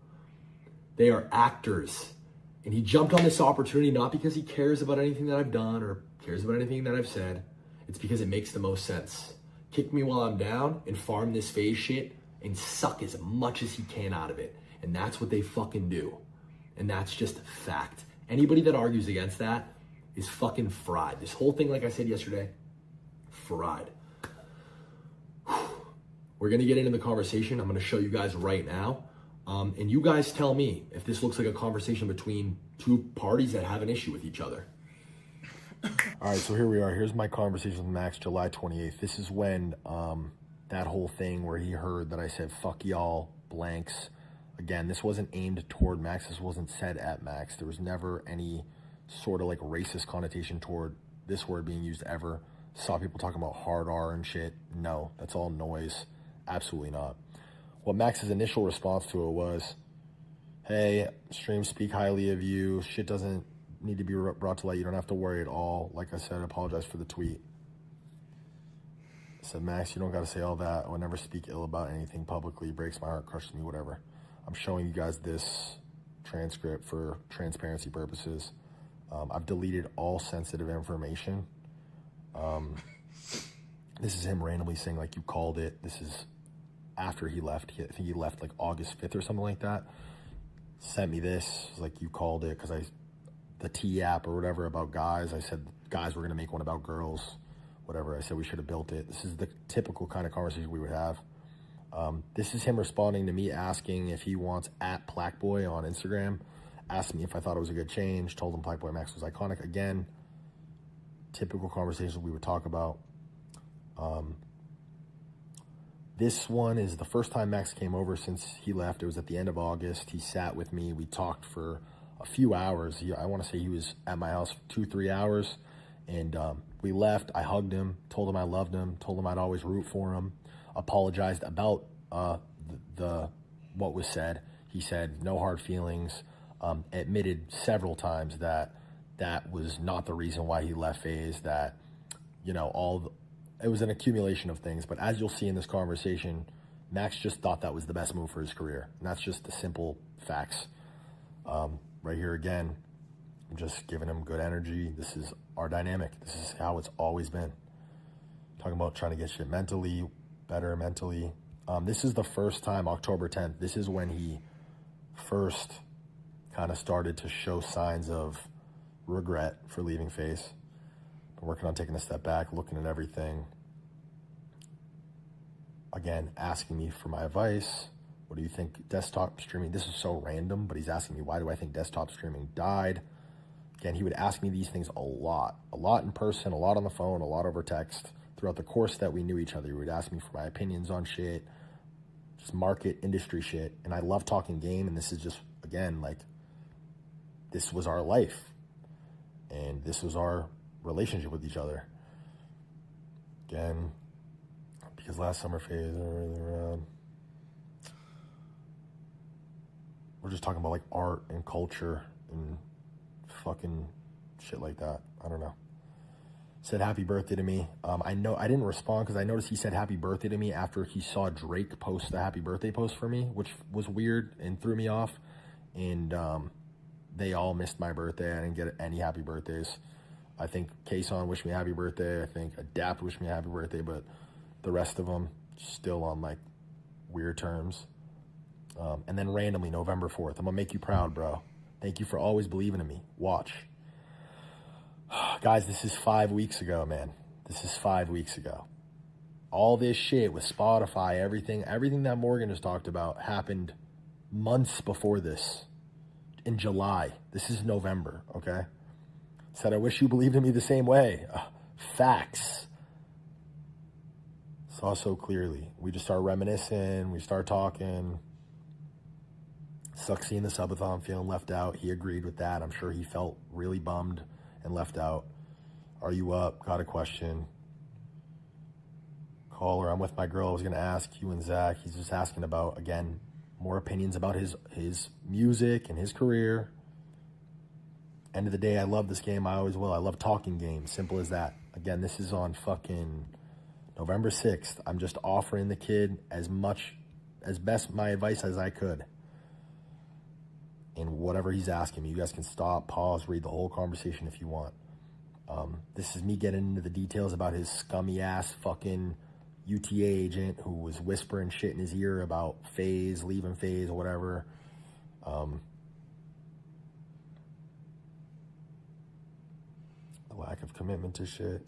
They are actors. And he jumped on this opportunity not because he cares about anything that I've done or cares about anything that I've said. It's because it makes the most sense. Kick me while I'm down and farm this FaZe shit and suck as much as he can out of it. And that's what they fucking do. And that's just fact. Anybody that argues against that is fucking fried. This whole thing, like I said yesterday, fried. We're gonna get into the conversation. I'm gonna show you guys right now. And you guys tell me if this looks like a conversation between two parties that have an issue with each other. All right, so here we are. Here's my conversation with Max, July 28th. This is when that whole thing where he heard that I said, fuck y'all, blanks. Again, this wasn't aimed toward Max. This wasn't said at Max. There was never any sort of like racist connotation toward this word being used ever. Saw people talking about hard R and shit. No, that's all noise. Absolutely not. What Max's initial response to it was, hey, stream speak highly of you. Shit doesn't need to be brought to light. You don't have to worry at all. Like I said, I apologize for the tweet. I said, Max, you don't got to say all that. I would never speak ill about anything publicly. It breaks my heart, crushes me, whatever. I'm showing you guys this transcript for transparency purposes. I've deleted all sensitive information. This is him randomly saying, like, you called it. This is after he left. I think he left like August 5th or something like that. Sent me this, like, you called it, because the T app or whatever about guys. I said, guys, we're going to make one about girls. Whatever. I said we should have built it. This is the typical kind of conversation we would have. This is him responding to me asking if he wants at Plaqueboy on Instagram. Asked me if I thought it was a good change. Told him Plaqueboy Max was iconic. Again, typical conversations we would talk about. This one is the first time Max came over since he left. It was at the end of August. He sat with me. We talked for a few hours. I want to say he was at my house for 2-3 hours. And we left. I hugged him, told him I loved him, told him I'd always root for him, apologized about what was said. He said no hard feelings, admitted several times that that was not the reason why he left FaZe, that, you know, it was an accumulation of things. But as you'll see in this conversation, Max just thought that was the best move for his career. And that's just the simple facts. Right here again, I'm just giving him good energy. This is our dynamic. This is how it's always been. Talking about trying to get shit mentally, better mentally. This is the first time, October 10th, this is when he first kind of started to show signs of regret for leaving FaZe. Been working on taking a step back, looking at everything. again, asking me for my advice. What do you think desktop streaming? This is so random, but he's asking me, why do I think desktop streaming died? Again, he would ask me these things a lot in person, a lot on the phone, a lot over text. Throughout the course that we knew each other, he would ask me for my opinions on shit, just market, industry shit. And I love talking game, and this is just, again, like, this was our life. And this was our relationship with each other. Again, because last summer phase, we're just talking about like art and culture and fucking shit like that. I don't know. Said happy birthday to me. I know I didn't respond because I noticed he said happy birthday to me after he saw Drake post the happy birthday post for me, which was weird and threw me off. And they all missed my birthday. I didn't get any happy birthdays. I think Kason wished me happy birthday. I think Adapt wished me happy birthday, but the rest of them still on like weird terms. And then randomly, November 4th, I'm gonna make you proud, bro. Thank you for always believing in me. Watch. Guys, this is 5 weeks ago, man. This is 5 weeks ago. All this shit with Spotify, everything that Morgan has talked about happened months before this. In July. This is November, okay? Said, I wish you believed in me the same way. Facts. Saw so clearly. We just start reminiscing. We start talking. Sucks seeing the subathon, feeling left out. He agreed with that. I'm sure he felt really bummed and left out. Are you up? Got a question. Caller, I'm with my girl. I was going to ask you and Zach. He's just asking about, again, more opinions about his music and his career. End of the day, I love this game. I always will. I love talking games. Simple as that. Again, this is on fucking November 6th. I'm just offering the kid as best my advice as I could. And whatever he's asking me, you guys can stop, pause, read the whole conversation if you want. This is me getting into the details about his scummy ass fucking UTA agent who was whispering shit in his ear about FaZe, leaving FaZe or whatever. The lack of commitment to shit.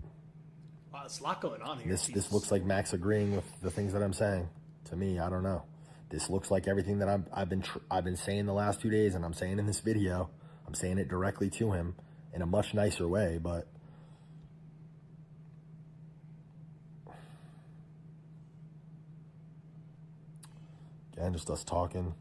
Wow, there's a lot going on here. This looks like Max agreeing with the things that I'm saying. To me, I don't know. This looks like everything that I've been saying the last 2 days, and I'm saying in this video. I'm saying it directly to him in a much nicer way, but again, just us talking.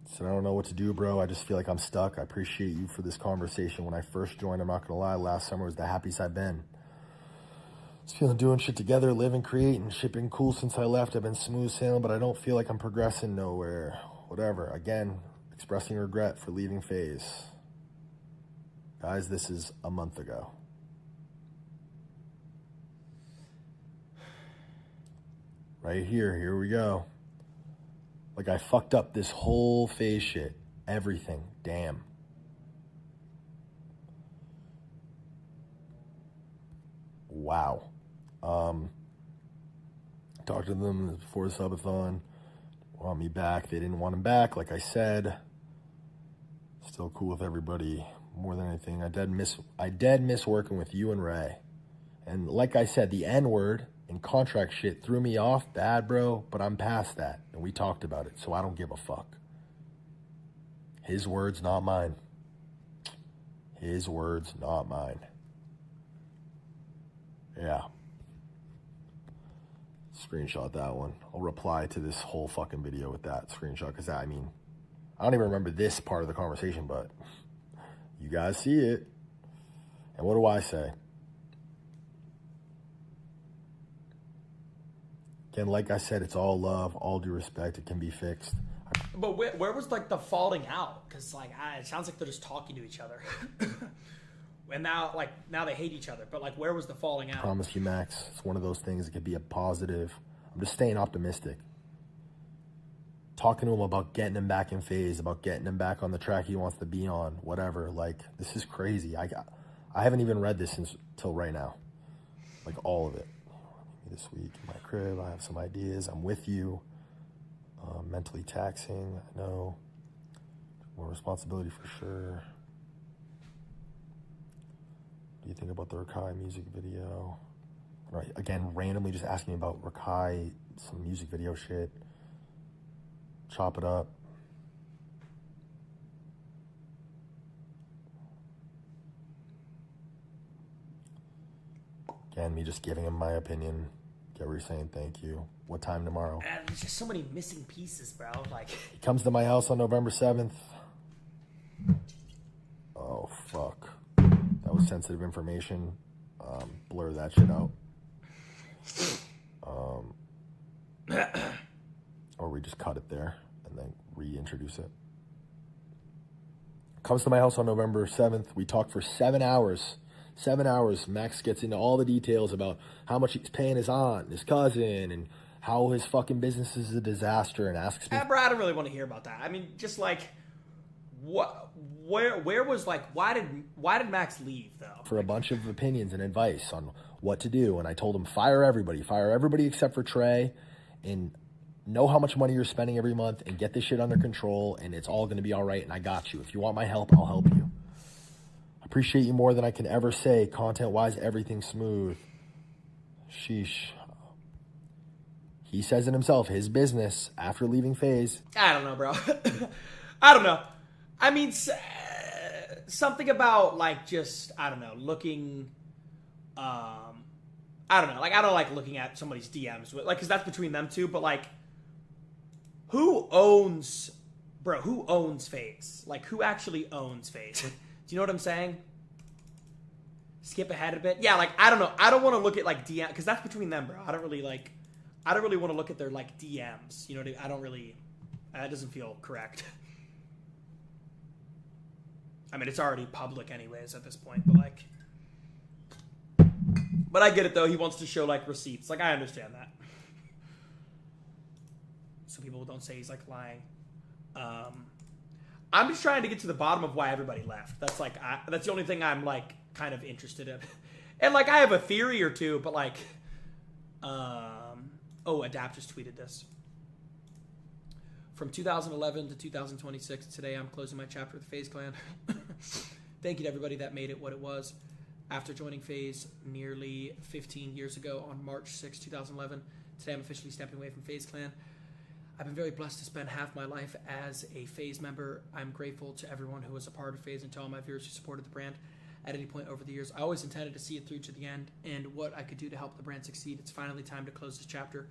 So I don't know what to do, bro. I just feel like I'm stuck. I appreciate you for this conversation. When I first joined, I'm not gonna lie, last summer was the happiest I've been. Just feeling doing shit together, living, creating, shipping cool since I left. I've been smooth sailing, but I don't feel like I'm progressing nowhere. Whatever. Again, expressing regret for leaving FaZe. Guys, this is a month ago. Right here we go. Like I fucked up this whole FaZe shit. Everything. Damn. Wow. Talked to them before the subathon. Want me back. They didn't want him back, like I said. Still cool with everybody. More than anything, I dead miss working with you and Ray. And like I said, the N-word and contract shit threw me off bad, bro, but I'm past that. And we talked about it, so I don't give a fuck. His words, not mine. His words, not mine. Yeah. Screenshot that one. I'll reply to this whole fucking video with that screenshot, because I mean, I don't even remember this part of the conversation, but you guys see it. And what do I say? Again, like I said, it's all love, all due respect. It can be fixed. But where was like the falling out? Because like it sounds like they're just talking to each other, and now they hate each other. But like, where was the falling out? I promise you, Max. It's one of those things. It could be a positive. I'm just staying optimistic. Talking to him about getting him back in FaZe, about getting him back on the track he wants to be on, whatever. Like, this is crazy. I haven't even read this until right now. Like, all of it. This week in my crib, I have some ideas. I'm with you. Mentally taxing, I know. More responsibility for sure. do you think about the Rakai music video? Right, again, randomly just asking me about Rakai, some music video shit. Chop it up. Again, me just giving him my opinion. Get what you're saying, thank you. What time tomorrow? There's just so many missing pieces, bro. Like, He comes to my house on November 7th. Oh, fuck. That was sensitive information. Blur that shit out. Or we just cut it there and then reintroduce it. Comes to my house on November 7th. We talked for 7 hours. 7 hours. Max gets into all the details about how much he's paying his aunt and his cousin and how his fucking business is a disaster, and asks me. bro, I don't really want to hear about that. I mean, just like, where was like, why did Max leave though? For a bunch of opinions and advice on what to do. And I told him, fire everybody except for Trey, and know how much money you're spending every month and get this shit under control, and it's all going to be all right, and I got you. If you want my help, I'll help you. Appreciate you more than I can ever say. Content-wise, everything's smooth. Sheesh. He says it himself, his business, after leaving FaZe. I don't know, bro. I don't know. I mean, something about, like, just, I don't know, looking, I don't know. Like, I don't like looking at somebody's DMs, like, because that's between them two, but, like, who owns FaZe? Like, who actually owns FaZe? Do you know what I'm saying? Skip ahead a bit. Yeah, like, I don't know. I don't want to look at, like, DM, because that's between them, bro. I don't really want to look at their, like, DMs. You know what I mean? I don't really, that doesn't feel correct. I mean, it's already public anyways at this point, but, like, but I get it, though. He wants to show, like, receipts. Like, I understand that. So people don't say he's, like, lying. I'm just trying to get to the bottom of why everybody left. That's, like, that's the only thing I'm, like, kind of interested in. And, like, I have a theory or two, but, like, oh, Adapt just tweeted this. From 2011 to 2026, today I'm closing my chapter with FaZe Clan. Thank you to everybody that made it what it was. After joining FaZe nearly 15 years ago on March 6, 2011, today I'm officially stepping away from FaZe Clan. I've been very blessed to spend half my life as a FaZe member. I'm grateful to everyone who was a part of FaZe and to all my viewers who supported the brand at any point over the years. I always intended to see it through to the end and what I could do to help the brand succeed. It's finally time to close this chapter.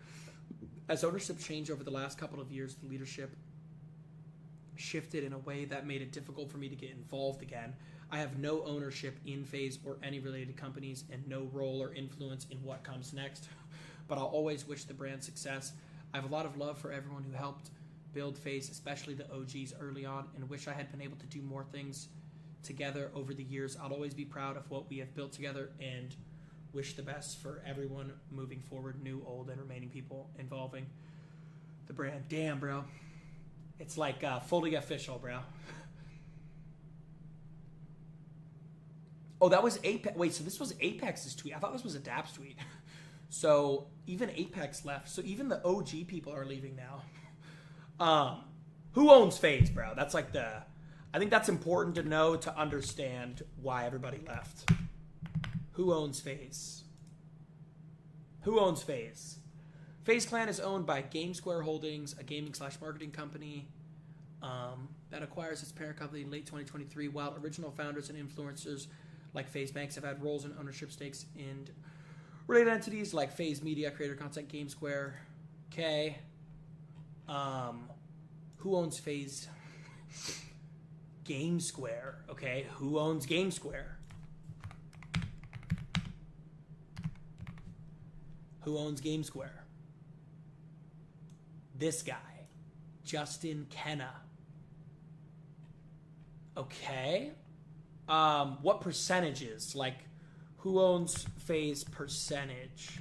As ownership changed over the last couple of years, the leadership shifted in a way that made it difficult for me to get involved again. I have no ownership in FaZe or any related companies and no role or influence in what comes next, but I'll always wish the brand success. I have a lot of love for everyone who helped build FaZe, especially the OGs early on, and wish I had been able to do more things together over the years. I'll always be proud of what we have built together and wish the best for everyone moving forward, new, old, and remaining people involving the brand. Damn, bro. It's like fully official, bro. Oh, that was Apex. Wait, so this was Apex's tweet. I thought this was Adapt's tweet. So even Apex left. So even the OG people are leaving now. Who owns FaZe, bro? That's like I think that's important to know to understand why everybody left. Who owns FaZe? Who owns FaZe? FaZe Clan is owned by GameSquare Holdings, a gaming/marketing company that acquires its parent company in late 2023, while original founders and influencers like FaZe Banks have had roles in ownership stakes in related entities like FaZe Media, Creator Content, GameSquare. Okay. Who owns FaZe? GameSquare. Okay. Who owns GameSquare? Who owns GameSquare? This guy, Justin Kenna. Okay. What percentages? Like, who owns FaZe percentage?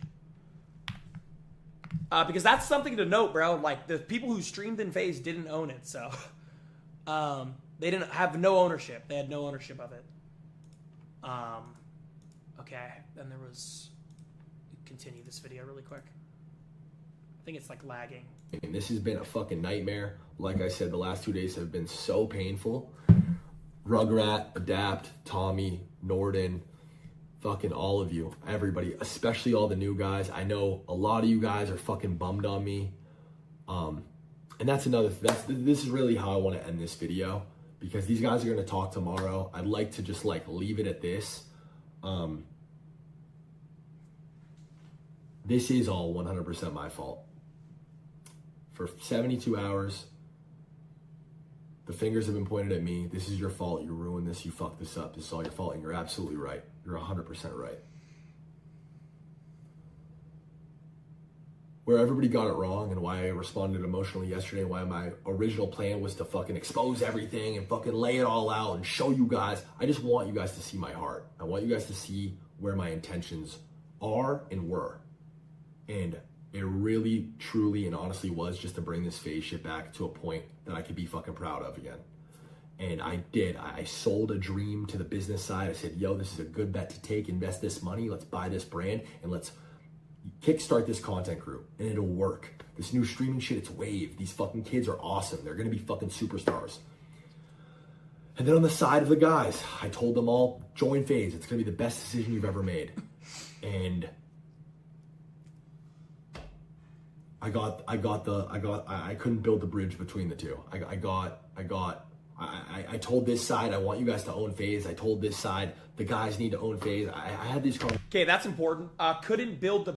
Because that's something to note, bro. Like, the people who streamed in FaZe didn't own it, so they didn't have no ownership. They had no ownership of it. Okay. Then there was. Continue this video really quick. I think it's like lagging. And this has been a fucking nightmare. Like I said, the last 2 days have been so painful. Rugrat, Adapt, Tommy, Norden, fucking all of you, everybody, especially all the new guys. I know a lot of you guys are fucking bummed on me. And that's another, this is really how I want to end this video, because these guys are going to talk tomorrow. I'd like to just like leave it at this. This is all 100% my fault. For 72 hours, the fingers have been pointed at me. This is your fault. You ruined this. You fucked this up. This is all your fault. And you're absolutely right. You're 100% right. Where everybody got it wrong and why I responded emotionally yesterday and why my original plan was to fucking expose everything and fucking lay it all out and show you guys. I just want you guys to see my heart. I want you guys to see where my intentions are and were. And it really, truly, and honestly was just to bring this phase shit back to a point that I could be fucking proud of again. And I did. I sold a dream to the business side. I said, yo, this is a good bet to take. Invest this money. Let's buy this brand and let's kickstart this content crew. And it'll work. This new streaming shit, it's wave. These fucking kids are awesome. They're going to be fucking superstars. And then on the side of the guys, I told them all, join FaZe. It's going to be the best decision you've ever made. And I couldn't build the bridge between the two. I told this side, I want you guys to own FaZe. I told this side, the guys need to own FaZe. I had these. Okay, that's important. Couldn't build the